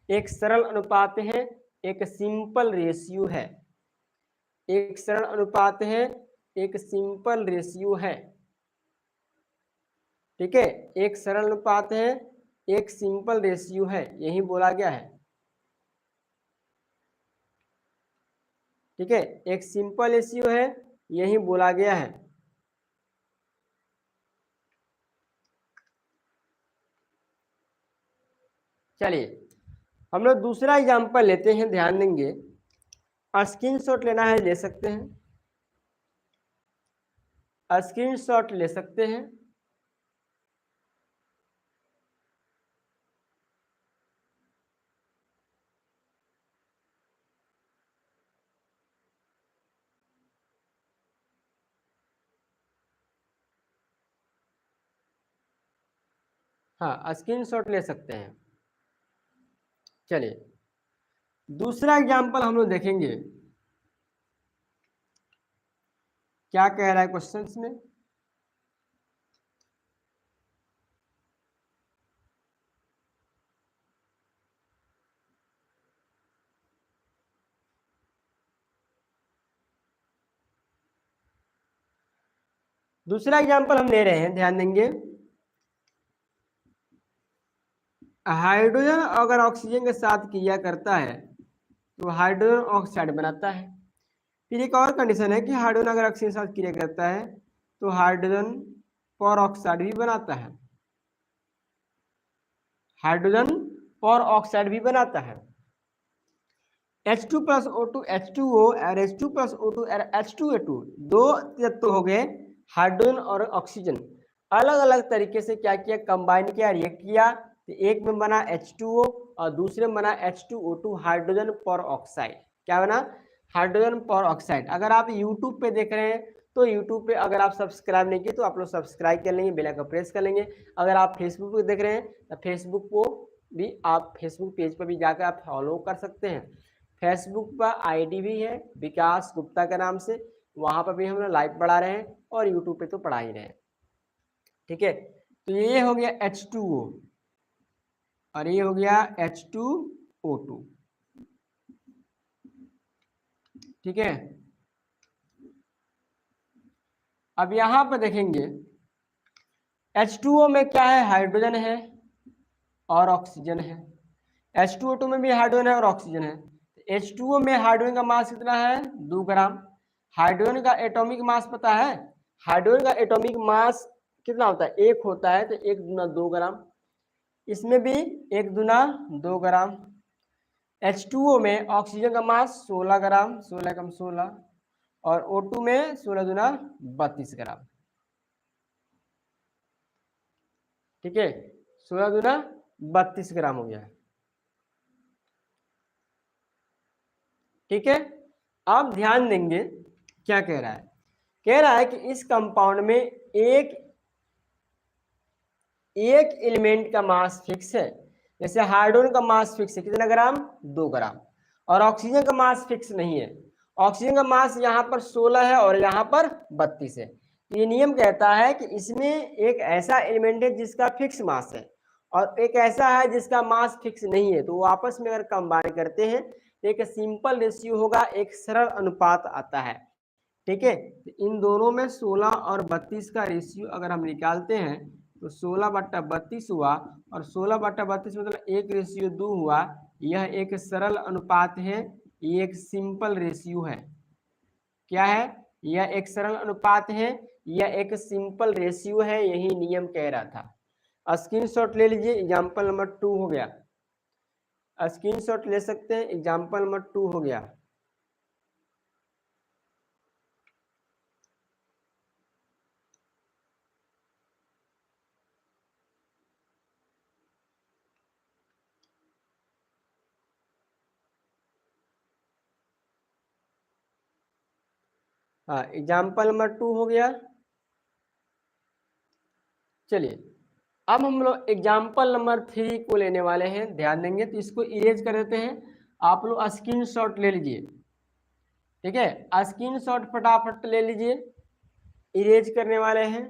एक सरल अनुपात है, एक सिंपल रेशियो है। एक सरल अनुपात है, एक सिंपल रेशियो है। ठीक है, एक सरल अनुपात है, एक सिंपल रेशियो है, यही बोला गया है। ठीक है, एक सिंपल रेशियो है, यही बोला गया है। चलिए हम लोग दूसरा एग्जांपल लेते हैं, ध्यान देंगे। स्क्रीनशॉट लेना है ले सकते हैं, स्क्रीनशॉट ले सकते हैं। हाँ, स्क्रीनशॉट ले सकते हैं। चलिए दूसरा एग्जांपल हम लोग देखेंगे, क्या कह रहा है क्वेश्चंस में। दूसरा एग्जांपल हम ले रहे हैं, ध्यान देंगे। हाइड्रोजन अगर ऑक्सीजन के साथ क्रिया करता है तो हाइड्रोजन ऑक्साइड बनाता है। फिर एक और कंडीशन है कि हाइड्रोजन अगर ऑक्सीजन के साथ क्रिया करता है तो हाइड्रोजन पर ऑक्साइड भी बनाता है। हाइड्रोजन पर ऑक्साइड भी बनाता है। H2 प्लस O2 H2O और H2 प्लस O2 और H2A2 दो तत्व हो गए, हाइड्रोजन और ऑक्सीजन। अलग अलग तरीके से क्या किया, कंबाइन किया, रिएक्ट किया, तो एक में बना H2O और दूसरे में बना H2O2, हाइड्रोजन पर ऑक्साइड। क्या बना, हाइड्रोजन पर ऑक्साइड। अगर आप यूट्यूब पे देख रहे हैं तो यूट्यूब पे अगर आप सब्सक्राइब नहीं किए तो आप लोग सब्सक्राइब कर लेंगे, बेल आइकन प्रेस कर लेंगे। अगर आप फेसबुक पे देख रहे हैं तो फेसबुक को भी आप फेसबुक पेज पर भी जाकर आप फॉलो कर सकते हैं। फेसबुक पर आईडी भी है विकास गुप्ता के नाम से, वहां पर भी हम लोग लाइव पढ़ा रहे हैं और यूट्यूब पे तो पढ़ा ही रहे हैं। ठीक है, तो ये हो गया H2O और ये हो गया H2O2। ठीक है, अब यहां पर देखेंगे H2O में क्या है, हाइड्रोजन है और ऑक्सीजन है। H2O2 में भी हाइड्रोजन है और ऑक्सीजन है। H2O में हाइड्रोजन का मास कितना है, 2 ग्राम। हाइड्रोजन का एटॉमिक मास पता है, हाइड्रोजन का एटॉमिक मास कितना होता है, 1 होता है, तो 1 दूना 2 ग्राम। इसमें भी 1 दूना 2 ग्राम। H2O में ऑक्सीजन का मास 16 ग्राम, 16 कम 16, और O2 में 16 दूना 32 ग्राम। ठीक है, 16 दूना 32 ग्राम हो गया है। ठीक है, आप ध्यान देंगे क्या कह रहा है, कह रहा है कि इस कंपाउंड में एक एलिमेंट का मास फिक्स है। जैसे हाइड्रोजन का मास फिक्स है कितना ग्राम, 2 ग्राम, और ऑक्सीजन का मास फिक्स नहीं है। ऑक्सीजन का मास यहाँ पर 16 है और यहाँ पर 32 है। तो ये नियम कहता है कि इसमें एक ऐसा एलिमेंट है जिसका फिक्स मास है और एक ऐसा है जिसका मास फिक्स नहीं है, तो वो आपस में अगर कंबाइन करते हैं तो एक सिंपल रेशियो होगा, एक सरल अनुपात आता है। ठीक है, तो इन दोनों में 16 और 32 का रेशियो अगर हम निकालते हैं तो 16/32 हुआ, और 16/32 मतलब 1:2 हुआ। यह एक सरल अनुपात है, ये एक सिंपल रेशियो है। क्या है, यह एक सरल अनुपात है, यह एक सिंपल रेशियो है, यही नियम कह रहा था। स्क्रीनशॉट ले लीजिए, एग्जाम्पल नंबर 2 हो गया। स्क्रीनशॉट ले सकते हैं, एग्जाम्पल नंबर 2 हो गया। हाँ, एग्जाम्पल नंबर 2 हो गया। चलिए अब हम लोग एग्जाम्पल नंबर 3 को लेने वाले हैं, ध्यान देंगे। तो इसको इरेज कर देते हैं, आप लोग स्क्रीनशॉट ले लीजिए। ठीक है, स्क्रीनशॉट फटाफट ले लीजिए, इरेज करने वाले हैं।